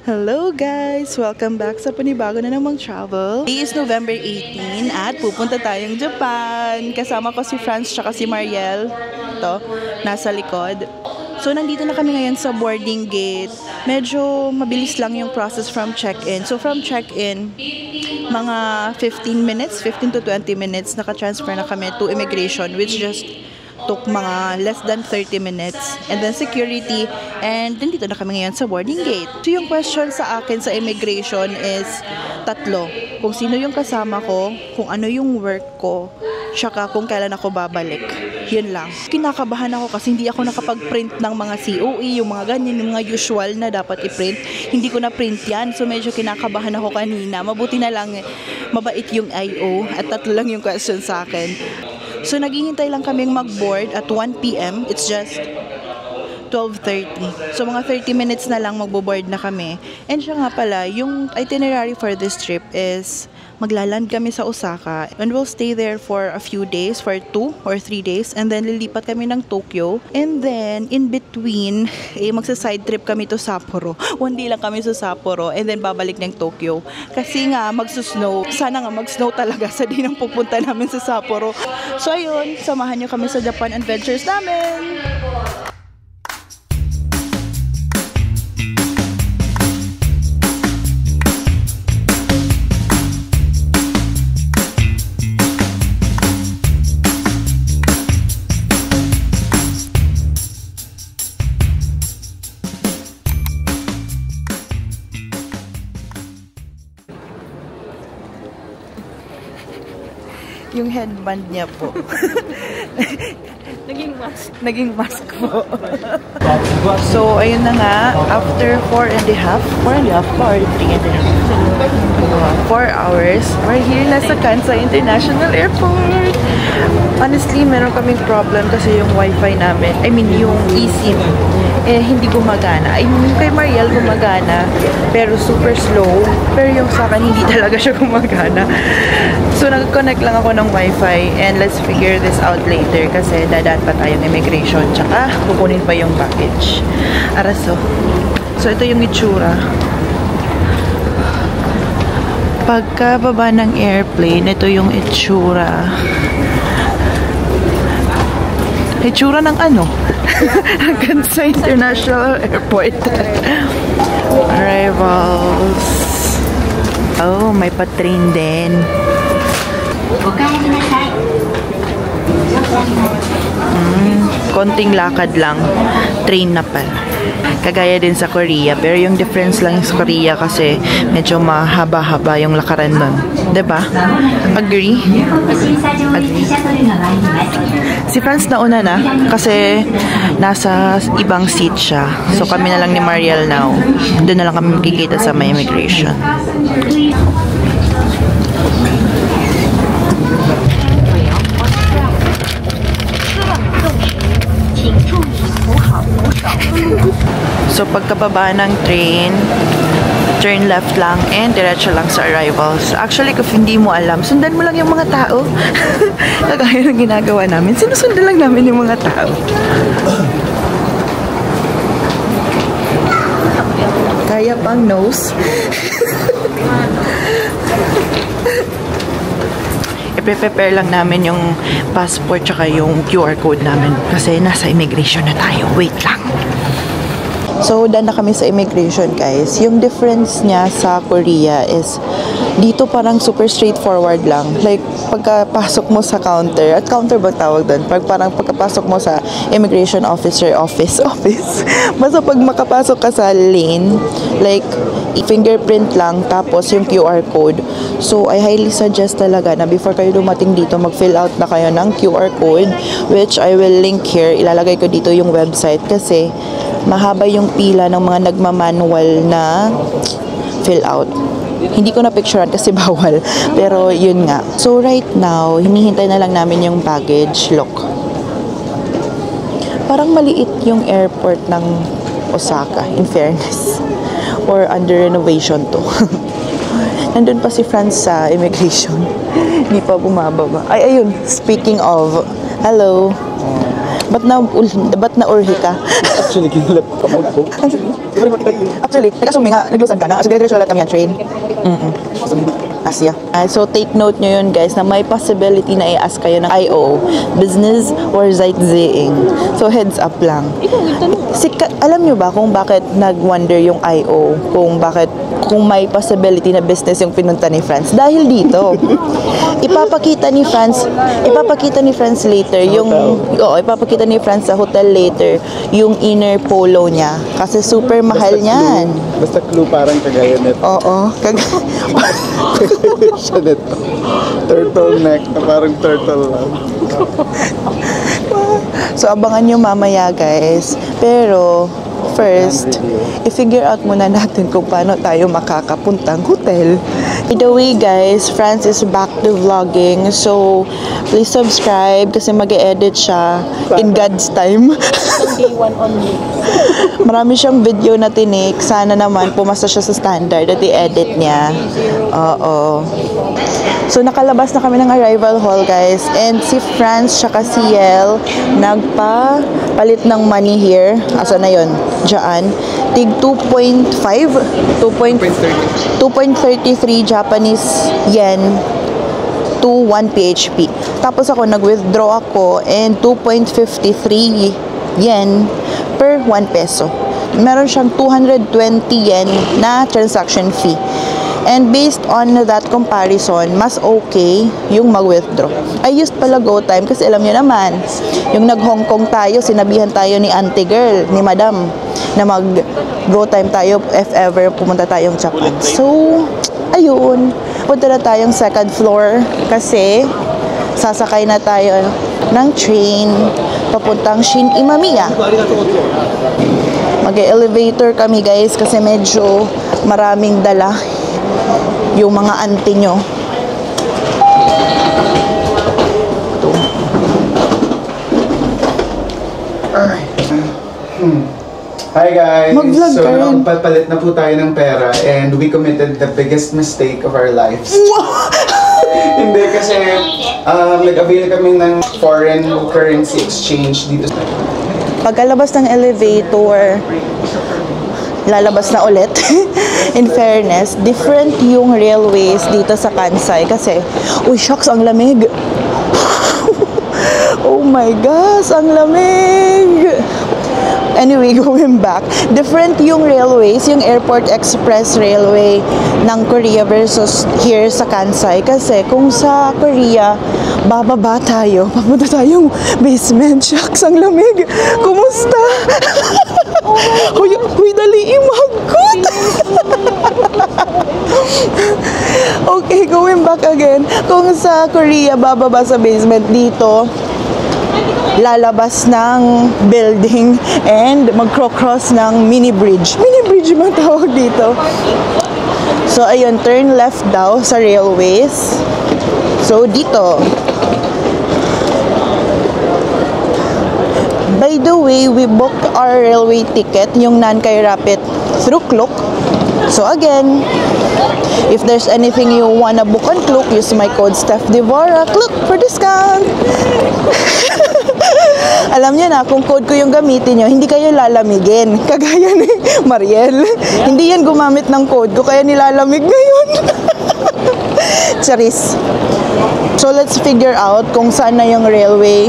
Hello guys! Welcome back sa panibago na namang travel. Today is November 18 at pupunta tayong Japan. Kasama ko si Franz tsaka si Mariel. Ito, nasa likod. So nandito na kami ngayon sa boarding gate. Medyo mabilis lang yung process from check-in. So from check-in, mga 15 minutes, 15 to 20 minutes, naka-transfer na kami to immigration, which just took mga less than 30 minutes. And then security, and nandito na kami ngayon sa boarding gate. So yung question sa akin sa immigration is tatlo. Kung sino yung kasama ko, kung ano yung work ko, tsaka kung kailan ako babalik. Yun lang. Kinakabahan ako kasi hindi ako nakapag-print ng mga COE, yung mga ganyan, yung mga usual na dapat i-print. Hindi ko na-print yan. So medyo kinakabahan ako kanina. Mabuti na lang mabait yung IO at tatlo lang yung question sa akin. So, naghihintay lang kaming mag-board at 1 PM. It's just 12:30. So, mga 30 minutes na lang magbo-board na kami. And siya nga pala, yung itinerary for this trip is maglaland kami sa Osaka and we'll stay there for a few days, for 2 or 3 days, and then lilipat kami ng Tokyo, and then in between magsa-side trip kami to Sapporo. One day lang kami sa Sapporo and then babalik ng Tokyo kasi nga magsusnow. Sana nga mag-snow talaga sa day ng pupunta namin sa Sapporo. So ayun, samahan nyo kami sa Japan adventures namin! Yung headband niya po. Naging mask po. So, ayun na nga. After 4 hours, we're here na sa Kansai International Airport. Honestly, meron kaming problem kasi yung wifi namin, yung eSIM, hindi gumagana. Kay Mariel gumagana, pero super slow. Pero yung sa akin, hindi talaga siya gumagana. So, nag-connect lang ako ng wifi and let's figure this out later kasi dadaan pa tayong immigration tsaka kukunin pa yung package. Araso. So, ito yung itsura. Pagkababa ng airplane, ito yung itsura. Itsura ng ano? Kansai International Airport. Arrivals. Oh, may pa-train din. Konting lakad lang. Train na pala. Kagaya din sa Korea. Pero yung difference lang sa Korea kasi medyo mahaba-haba yung lakaran nun. Diba? Agree? Agree. Si Franz nauna na kasi nasa ibang seat siya. So kami na lang ni Mariel now. Doon na lang kami magkikita sa may immigration. So pagkababa ng train, turn left lang and diretso lang sa arrivals. Actually, kung hindi mo alam, sundan mo lang yung mga tao. Kagaya ng ginagawa namin. Sinusundan lang namin yung mga tao. Kaya pang nose. I-prepare lang namin yung passport tsaka yung QR code namin kasi nasa immigration na tayo. Wait lang. So, daan na kami sa immigration, guys. Yung difference niya sa Korea is dito parang super straightforward lang. Like, pagkapasok mo sa counter, at counter ba tawag doon? Parang pagkapasok mo sa immigration officer office. Basta pag makapasok ka sa lane, like, fingerprint lang, tapos yung QR code. So, I highly suggest talaga na before kayo dumating dito, mag-fill out na kayo ng QR code, which I will link here. Ilalagay ko dito yung website kasi mahaba yung pila ng mga nagmamanual na fill out. Hindi ko na picturean kasi bawal. Pero yun nga. So right now, hinihintay na lang namin yung baggage. Look. Parang maliit yung airport ng Osaka, in fairness. Or under renovation to. Nandun pa si Franz sa immigration. Hindi pa bumababa. Ay, ayun. Speaking of, hello. Ba't na urhi ka? Actually, kinulap ka mo po. Actually, nag-assume nga, naglusan ka na. So, dire-diretso lahat kami ang train. Asya. So, take note nyo yun, guys, na may possibility na i-ask kayo ng IO, business or sightseeing. So, heads up lang. Alam nyo ba kung bakit nag-wonder yung IO? Kung may possibility na business yung pinunta ni Franz? Dahil dito. Ipapakita ni Franz later ipapakita ni Franz sa hotel later yung inner polo niya kasi super mahal niyan. Basta clue parang kagaya nito. Oo, Siya nito. Turtleneck na parang turtle lang. So abangan nyo mamaya, guys. Pero first, i-figure out muna natin kung paano tayo makakapuntang hotel. By the way, guys, Franz is back to vlogging. So, please subscribe kasi mag-e-edit siya in God's time. Day 1 only. Marami siyang video na tinik. Sana naman pumasa siya sa standard at i-edit niya. Oo. So, nakalabas na kami ng arrival hall, guys. And si Franz tsaka si Yel nagpapalit ng money here. Asa na yun? Diyan. Tig 2.33 Japanese yen to 1 PHP. Tapos ako, nag-withdraw ako and 2.53 yen per 1 peso. Meron siyang 220 yen na transaction fee. And based on that comparison, mas okay yung mag-withdraw. I used pala GoTime kasi alam nyo naman, yung nag-Hong Kong tayo, sinabihan tayo ni auntie girl, ni madam, na mag-GoTime tayo if ever pumunta tayong Japan. So, ayun, punta na tayong second floor kasi sasakay na tayo ng train papuntang Shin Imamiya. Mag-elevator kami, guys, kasi medyo maraming dala yung mga auntie nyo. Hi guys! Mag-vlog So, ka rin. nakapagpalit na po tayo ng pera and we committed the biggest mistake of our lives. Hindi kasi nag-avail kami ng foreign currency exchange dito. Pagkalabas ng elevator, lalabas na ulit. In fairness, different yung railways dito sa Kansai kasi, uy, shucks, ang lamig. Oh my gosh, ang lamig. Anyway, going back, different yung railways, yung Airport Express Railway ng Korea versus here sa Kansai. Kasi kung sa Korea, bababa tayo, papunta tayong basement. Shucks, ang lamig. Kumusta? Huy, dali imagkot. Okay, going back again. Kung sa Korea, bababa sa basement, dito lalabas ng building and magcro-cross ng mini bridge. Mini bridge man tawag dito. So, ayun, turn left daw sa railways. So, dito. By the way, we booked our railway ticket, yung Nankai Rapid, through Klook. So, again, if there's anything you wanna book on Klook, use my code StephDevora, Klook for discount. Alam niyo na, kung code ko yung gamitin nyo, hindi kayo lalamigin. Kagaya ni Mariel. Hindi yan gumamit ng code ko, kaya nilalamig ngayon. Charis. So, let's figure out kung saan na yung railway.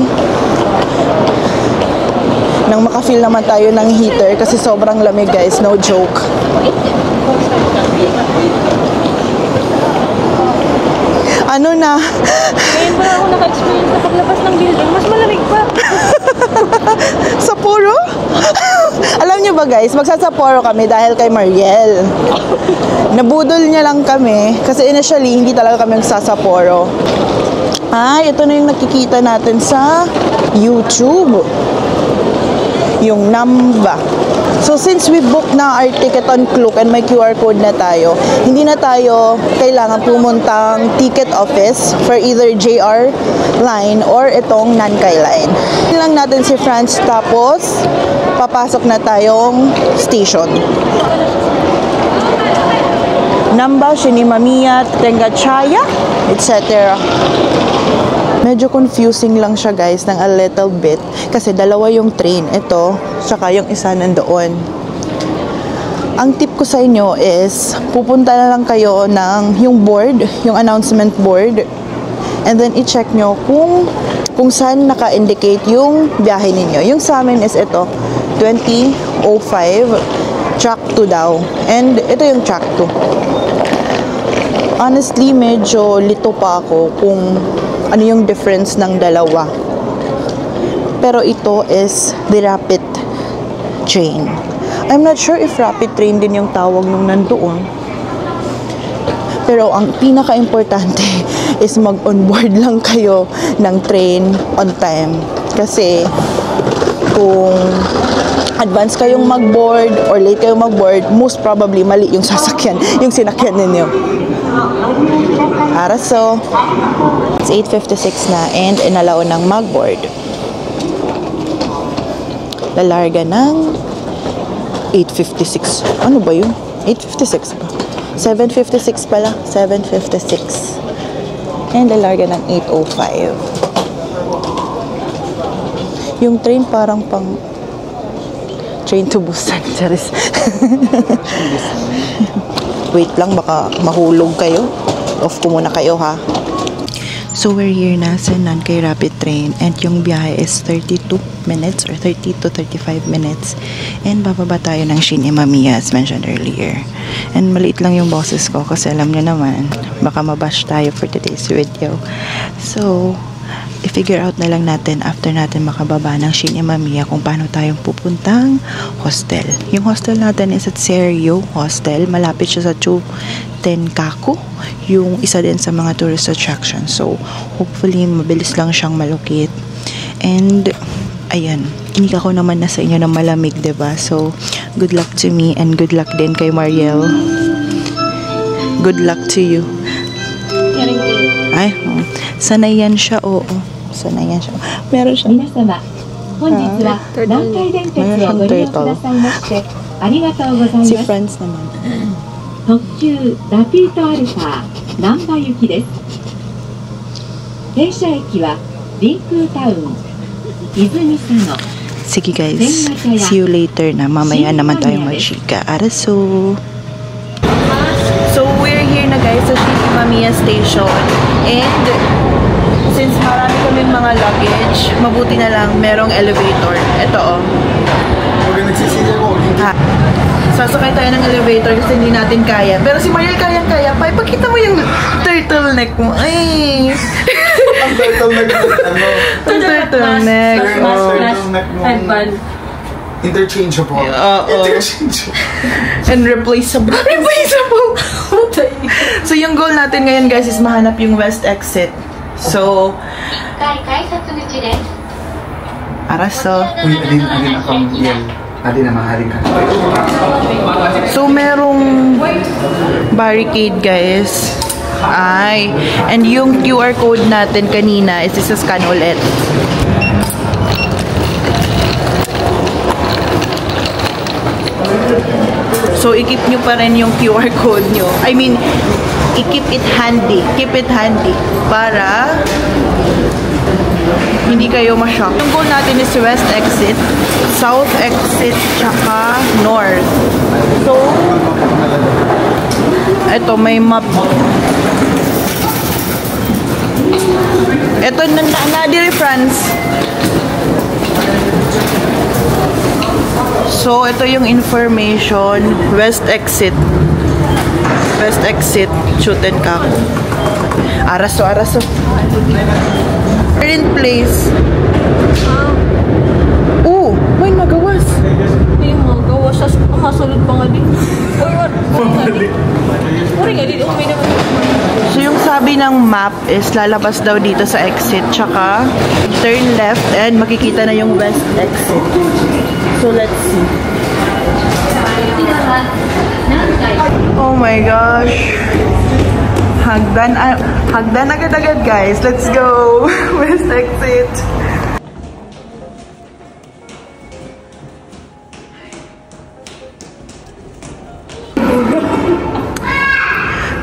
Nang makafeel naman tayo ng heater kasi sobrang lamig, guys. No joke. Ano na? Ngayon pa ako naka-experience na paglabas ng building, mas malamig pa. Sapporo? Alam niyo ba, guys, magsasapporo kami dahil kay Mariel. Nabudol niya lang kami kasi initially hindi talaga kami magsasapporo. Ito na yung nakikita natin sa YouTube. Yung Namba. So, since we booked na our ticket on Klook and may QR code na tayo, hindi na tayo kailangan pumuntang ticket office for either JR line or itong Nankai line. Lang natin si Franz tapos papasok na tayong station. Namba, Shin Imamiya, Tengachaya, etc. Medyo confusing lang siya, guys, ng a little bit kasi dalawa yung train. Ito, tsaka yung isa nandoon. Ang tip ko sa inyo is, pupunta na lang kayo ng yung board, yung announcement board, and then i-check nyo kung saan naka-indicate yung biyahe ninyo. Yung sa amin is ito, 2005, track 2 daw. And ito yung track 2. Honestly, medyo lito pa ako kung ano yung difference ng dalawa. Pero ito is the rapid train. I'm not sure if rapid train din yung tawag nung nandoon. Pero ang pinaka-importante is mag-onboard lang kayo ng train on time. Kasi kung advance kayong mag-board or late kayong mag-board, most probably mali yung sasakyan, yung sinakyan ninyo. So, it's 8:56 na and inalaw ng mag-board. Lalarga ng 8:56. Ano ba yun? 8:56 ba? 7:56 pala. 7:56. And lalarga ng 8:05. Yung train parang pang train to Busan. Charis. Wait lang, baka mahulog kayo. Off ko muna kayo, ha? So, we're here na sa Nankay Rapid Train and yung biyahe is 32 minutes or 30 to 35 minutes. And bababa tayo ng Shinemamiya as mentioned earlier. And maliit lang yung boses ko kasi alam nyo naman, baka mabash tayo for today's video. So, i-figure out na lang natin after natin makababa ng Shinemamiya kung paano tayong pupuntang hostel. Yung hostel natin is at Serio Hostel. Malapit siya sa Chutenkaku, yung isa din sa mga tourist attraction. So, hopefully, mabilis lang siyang malukit. And, ayan, inika ko naman na sa inyo na malamig, diba? So, good luck to me and good luck din kay Mariel. Good luck to you. Ay, sanay yan siya, oo. Sanay yan siya. Meron siya. Si Franz naman. 特急ラピートアルファ難波行きです。停車駅はリンクータウン、泉佐野。 Sige guys, see you later na. Mamaya naman tayo mag-chika. Araso! So, we're here na guys sa Shinemamiya Station. And, since marami kaming mga luggage, mabuti na lang merong elevator. Ito oh. Ha. Sasakay tayo ng elevator kasi hindi natin kaya. Pero si Mariel kayang-kaya pa. Ipakita mo yung turtleneck mo. Ay! Ang turtleneck mo, ano? Ang turtleneck. Turtleneck mo. Interchangeable. Interchangeable. And replaceable. Replaceable! So, yung goal natin ngayon guys is mahanap yung west exit. So, Araso. Uy, alin akong yan. Alin na mahaling ka. So, merong barricade, guys. Ay. And yung QR code natin kanina is isa-scan ulit. So, i-keep nyo pa rin yung QR code nyo. I mean, i-keep it handy. Keep it handy. Para hindi kayo ma-shock. Yung goal natin is west exit, south exit, tsaka north. So, eto may map. Eto, nadiri France. So, ito yung information. West exit. West exit, Chutenkaku. Araso, araso. In place. Oh, may magawas. Hindi mo, gawa siya. Makasulod pa nga din. Or what? Uri nga din. Okay naman. So, yung sabi ng map is lalabas daw dito sa exit. Tsaka, turn left and makikita na yung west exit. So, let's see. Oh my gosh. Hagdan agad-agad guys. Let's go. West exit.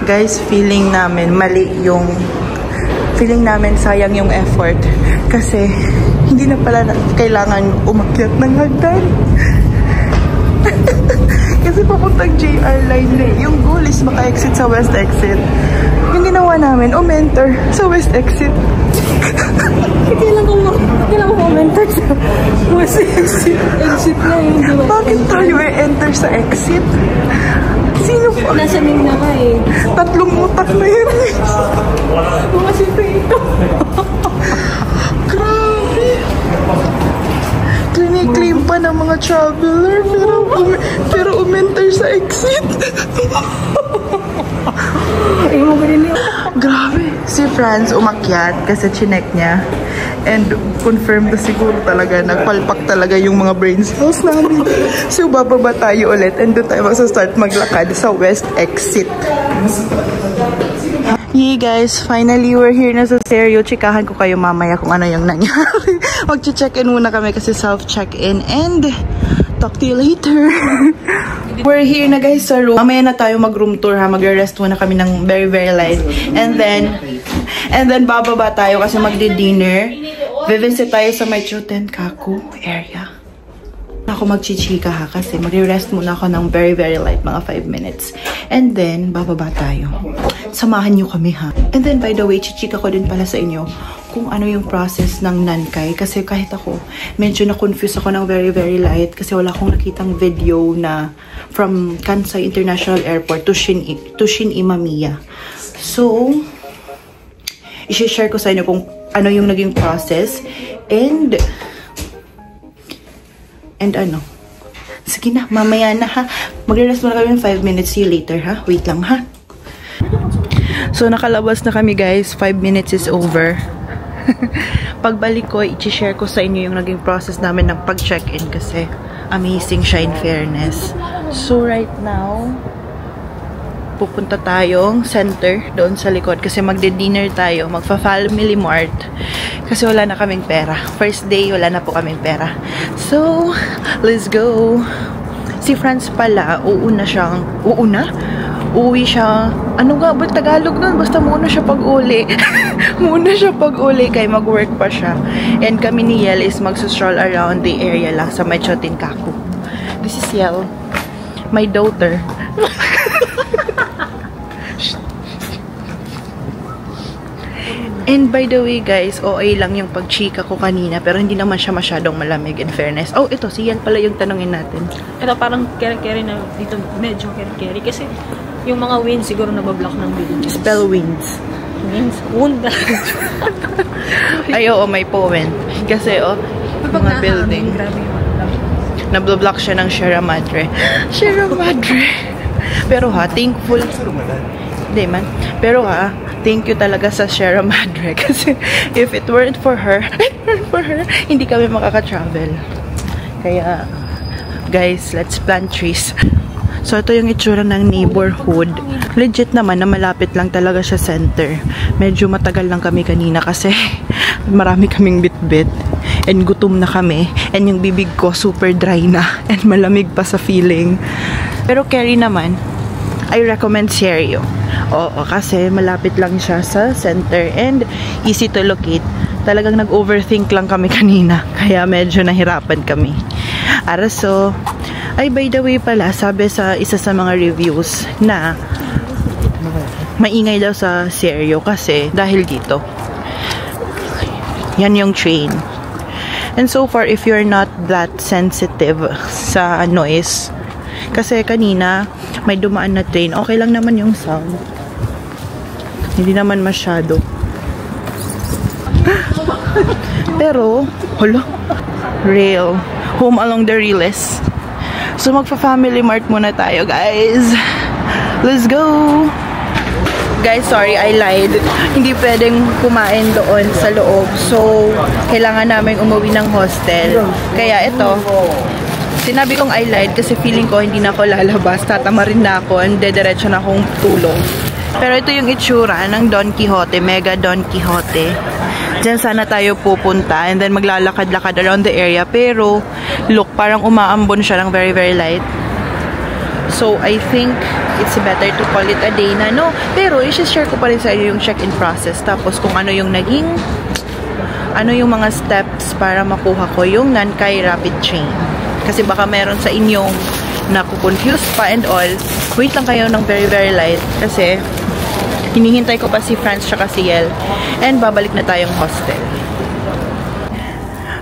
Guys, feeling namin sayang yung effort kasi hindi na pala kailangan umakyat ng hagdan. Kasi papuntang JR line na eh. Yung goal is maka-exit sa West Exit. Yung ginawa namin, umenter sa West Exit. Kailan ko umenter sa West Exit. Exit na yun. Bakit tayo enter sa exit? Sino pa? Nasa ning na ka eh. 3 utak na yun. Mga sipito. Grabe. Claim pa ng mga traveler pero umenter sa exit. Grabe. Si Franz umakyat kasi chinek niya. And confirm na siguro talaga, nagpalpak talaga yung mga brain cells namin. So bababa tayo ulit and doon tayo magsa-start maglakad sa West Exit. Hey guys, finally we're here na sa stereo. Chikahan ko kayo mamaya kung ano yung nangyari. Mag-check-in muna kami kasi self-check-in and talk to you later. We're here na guys sa room. Mamaya na tayo mag-room tour ha. Mag-rest muna kami ng very light. And then bababa tayo kasi magdi-dinner. Visit tayo sa may Chotenkaku area. Ako magchichika ha kasi magre-rest muna ako ng very light, mga 5 minutes. And then, bababa tayo. Samahan nyo kami ha. And then, by the way, chichika ko din pala sa inyo kung ano yung process ng Nankai. Kasi kahit ako, medyo na-confuse ako ng very light kasi wala akong nakitang video na from Kansai International Airport to Shin Imamiya. So, i-share ko sa inyo kung ano yung naging process and ano. Sige na, mamaya na ha. Magre-rest muna kami ng 5 minutes. See you later ha. Wait lang ha. So, nakalabas na kami guys. 5 minutes is over. Pagbalik ko, i-share ko sa inyo yung naging process namin ng pag-check-in kasi amazing siya in fairness. So, right now, pupunta tayong center doon sa likod kasi magde-dinner tayo, magfa-family mart kasi wala na kaming pera. First day, wala na po kaming pera. So, let's go. Si Franz pala, uuwi siya. Ano nga ba Tagalog nun? Basta muna siya pag-uli. Muna siya pag-uli kaya mag-work pa siya. And kami ni Yel is mag-stroll around the area lang sa may Chotenkaku. This is Yel, my daughter. And by the way guys, OA lang yung pagchika ko kanina pero hindi naman siya masyadong malamig in fairness. Oh, ito, si Yan pala yung tanongin natin. Ito parang keri-keri na dito, medyo keri-keri kasi yung mga winds siguro nabablock ng building. Spell winds. Winds? Wound. Ay, oo, may poem. Kasi, mga building. Nablo-block siya ng Sierra Madre. Sierra Madre. Pero ha, thankful. Hindi man. Pero ha, thank you talaga sa Sierra Madre kasi if it weren't for her, hindi kami makaka-travel. Kaya, guys, let's plant trees. So, ito yung itsura ng neighborhood. Legit naman na malapit lang talaga siya center. Medyo matagal lang kami kanina kasi marami kaming bit-bit. And gutom na kami. And yung bibig ko super dry na. And malamig pa sa feeling. Pero carry naman, I recommend Serio. Oo, kasi malapit lang siya sa center and easy to locate. Talagang nag-overthink lang kami kanina. Kaya medyo nahirapan kami. Araso, ay by the way pala, sabi sa isa sa mga reviews na maingay daw sa Serio kasi dahil dito. Yan yung train. And so far, if you're not that sensitive sa noise, kasi kanina, may dumaan na train. Okay lang naman yung sound. Hindi naman masyado. Pero, hala, rail. Home along the rails. So, magpa-family mart muna tayo, guys. Let's go! Guys, sorry, I lied. Hindi pwedeng kumain doon sa loob. So, kailangan namin umuwi ng hostel. Kaya ito, sinabi kong I lied kasi feeling ko hindi na ako lalabas. Tatama rin na ako and dediretso na akong tulog. Pero ito yung itsura ng Don Quixote, Mega Don Quixote. Diyan sana tayo pupunta and then maglalakad-lakad around the area. Pero, look, parang umaambon siya ng very light. So, I think it's better to call it a day na, no? Pero, i-share ko pa rin sa inyo yung check-in process. Tapos, kung ano yung naging, ano yung mga steps para makuha ko yung Nankai Rapid Train. Kasi baka meron sa inyong naku-confused pa and all, wait lang kayo ng very, very light kasi hinihintay ko pa si Franz tsaka si Yel and babalik na tayong hostel.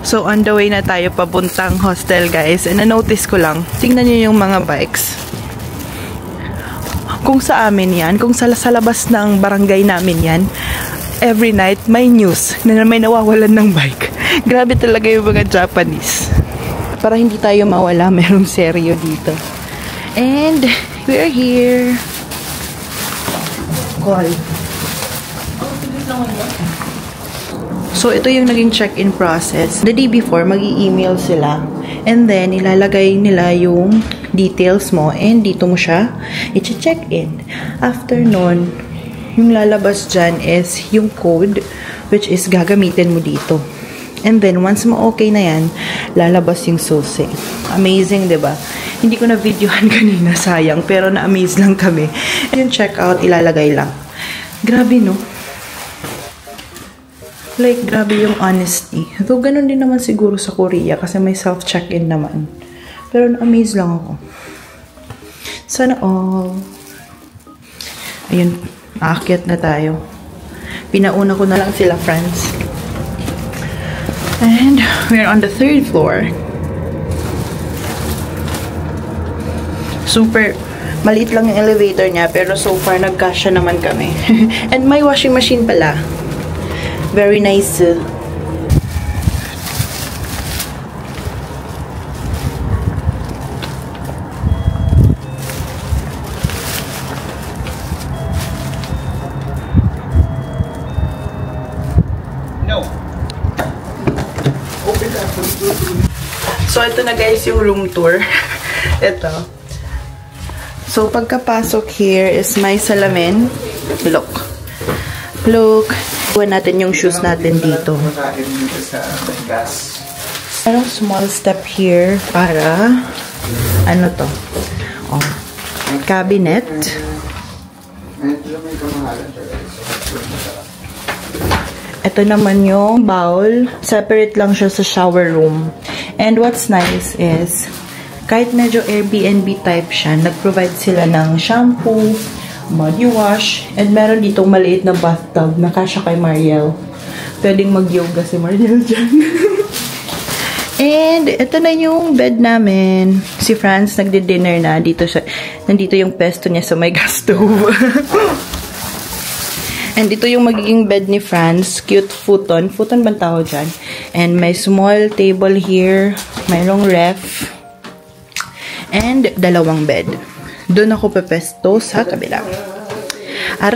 So, on the way na tayo papuntang hostel, guys. And na-notice ko lang, tingnan nyo yung mga bikes. Kung sa amin yan, kung sa labas ng barangay namin yan, every night may news na may nawawalan ng bike. Grabe talaga yung mga Japanese. Para hindi tayo mawala, merong seryo dito. And, we're here. Call. So, ito yung naging check-in process. The day before, mag-i-email sila. And then, ilalagay nila yung details mo. And dito mo siya i-check-in. After nun, yung lalabas dyan is yung code, which is gagamitin mo dito. And then, once ma-okay na yan, lalabas yung susi. Amazing, diba? Hindi ko na videohan kanina, sayang. Pero na-amaze lang kami. And yung checkout, ilalagay lang. Grabe, no? Like, grabe yung honesty. Though, ganun din naman siguro sa Korea kasi may self-check-in naman. Pero na-amaze lang ako. Sana all. Ayun, aakyat na tayo. Pinauna ko na lang sila, friends. And we're on the 3rd floor. Super maliit lang yung elevator niya, pero so far nagkasya naman kami. And may washing machine pala. Very nice. No. Open up. So, ito na guys yung room tour. Ito. So, pagkapasok here is may salamin. Look. Look. Iwan natin yung shoes natin dito. Merong small step here para ano to? Oh. Cabinet. Ito naman yung bowl. Separate lang siya sa shower room. And what's nice is kahit medyo Airbnb type siya, nag-provide sila ng shampoo, body wash, and meron ditong maliit na bathtub na kasya kay Mariel. Pwedeng mag-yoga si Mariel dyan. And ito na yung bed namin. Si Franz nagdi-dinner na. Nandito yung pesto niya sa may gas stove. And ito yung magiging bed ni Franz. Cute futon. Futon bang tawag dyan? And may small table here. Mayroong ref. And dalawang bed. Doon ako pepesto sa kabila.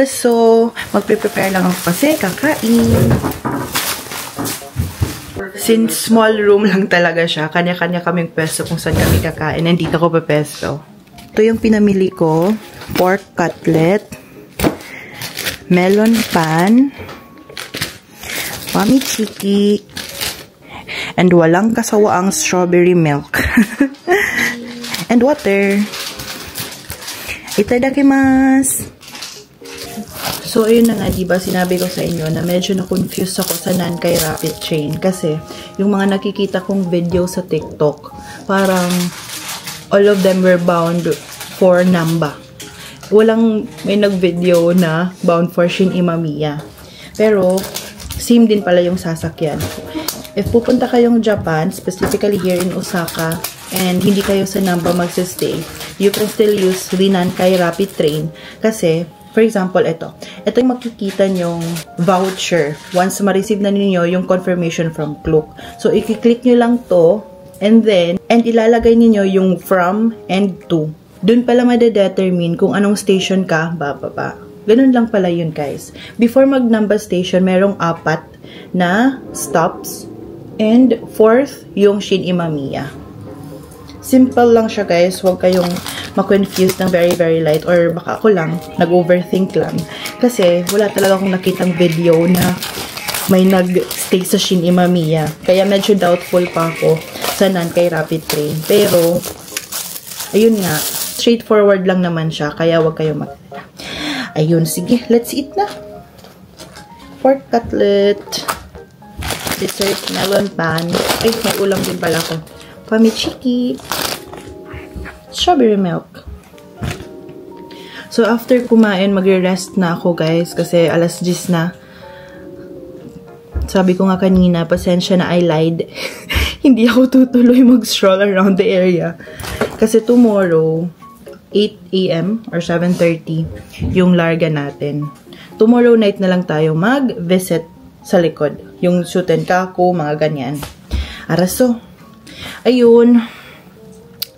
So, magpe-prepare lang ako kasi kakain. Since small room lang talaga siya, kanya-kanya kaming pesto kung saan kami kakain. And dito ako pepesto. Ito yung pinamili ko. Pork cutlet. Melon pan. Pamichiki. And walang kasawaang strawberry milk. And water. Itadakimasu! So, ayun na nga, diba, sinabi ko sa inyo na medyo na-confuse ako sa Nankai Rapid Train kasi yung mga nakikita kong video sa TikTok, parang all of them were bound for Namba. Walang may nag-video na bound for Shin Imamiya. Pero, same din pala yung sasakyan. If pupunta kayong Japan, specifically here in Osaka, and hindi kayo sa Namba magsistay, you can still use the Nankai Rapid Train. Kasi, for example, ito yung makikita nyong voucher once ma-receive na ninyo yung confirmation from Klook. So, i-click nyo lang to, and ilalagay ninyo yung from and to. Doon pala made-determine kung anong station ka, bababa. Ganun lang pala yun, guys. Before mag-Namba station, merong 4 na stops, and 4th, yung Shin Imamiya. Simple lang siya, guys. Huwag kayong ma-confuse ng very, very light. Or baka ako lang, nag-overthink lang. Kasi wala talaga akong nakitang video na may nag-stay sa Shin Imamiya. Kaya medyo doubtful pa ako sa Nankai Rapid Train. Pero, ayun nga. Straightforward lang naman siya. Kaya huwag kayong mag-alala. Ayun, sige. Let's eat na. Pork cutlet. Dessert, melon pan. Ay, may ulam din pala ko. Pamichiki. strawberry milk. So, after kumain, magre-rest na ako, guys. Kasi alas 10 na. Sabi ko nga kanina, pasensya na I lied. Hindi ako tutuloy mag-stroll around the area. Kasi tomorrow, 8 a.m. or 7:30, yung larga natin. Tomorrow night na lang tayo mag-visit sa likod. Yung Shuten Kaku, mga ganyan. Araso. Ayun.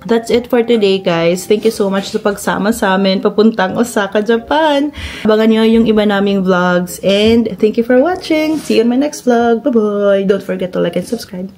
That's it for today, guys. Thank you so much sa pagsama sa amin papuntang Osaka, Japan. Abangan nyo yung iba naming vlogs. And thank you for watching. See you in my next vlog. Bye-bye. Don't forget to like and subscribe.